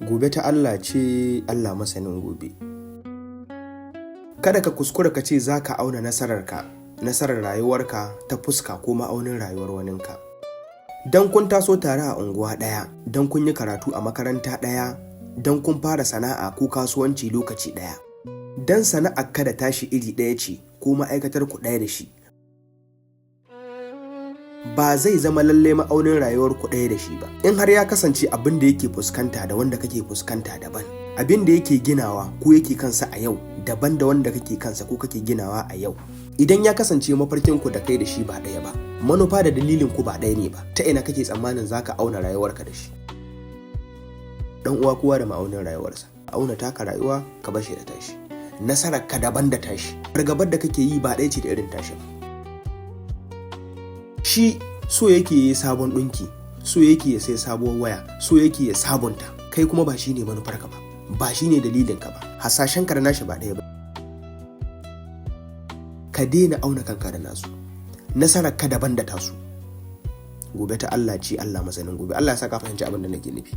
Gobe ta Allah ce, Allah masanin gobe. Kada ka kuskura ka ce za ka auna nasarar rayuwarka ta fuska ko ma'aunin rayuwar waninka. Don kun taso tare a unguwa ɗaya, don kun yi karatu a makaranta ɗaya, don kun fara sana'a ko kasuwanci lokaci ɗaya, don sana'ar ka da tashi iri ɗaya ce ko ma'aikatar ku ɗaya da shi, ba zai zama lalle ma'aunin rayuwar ku ɗaya da shi ba. In har ya kasance abin da yake fuskanta da wanda kake fuskanta daban, abin da yake ginawa ko yake kansa a yau daban da wanda kake kansa ko kake ginawa a yau. Idan ya kasance mafarkin ku da kai da shi ba ɗaya ba, manufa da dalilin ku ba ɗaya ne ba, ta ina kake tsammanin zaka auna rayuwarka da shi? Dan uwa, kowa da ma'aunin rayuwarsa. Auna taka rayuwa ka bashi da tashi. Nasarar ka daban da tashi. Fargabar da kake yi ba ɗaya ce da irin tashi ba. Shi so yake yi sabon ɗinki, so yake ya sai sabuwar waya, so yake ya sabunta. Kai kuma ba shine manufarka ba, ba shine dalilinka ba. Hasashen ka da nashi ba ɗaya ba. Ka daina auna kanka da nasu. Nasarar ka daban da tasu. Gobe ta Allah ce, Allah masanin gobe. Allah ya sa ka fahimci abin da nake nufi.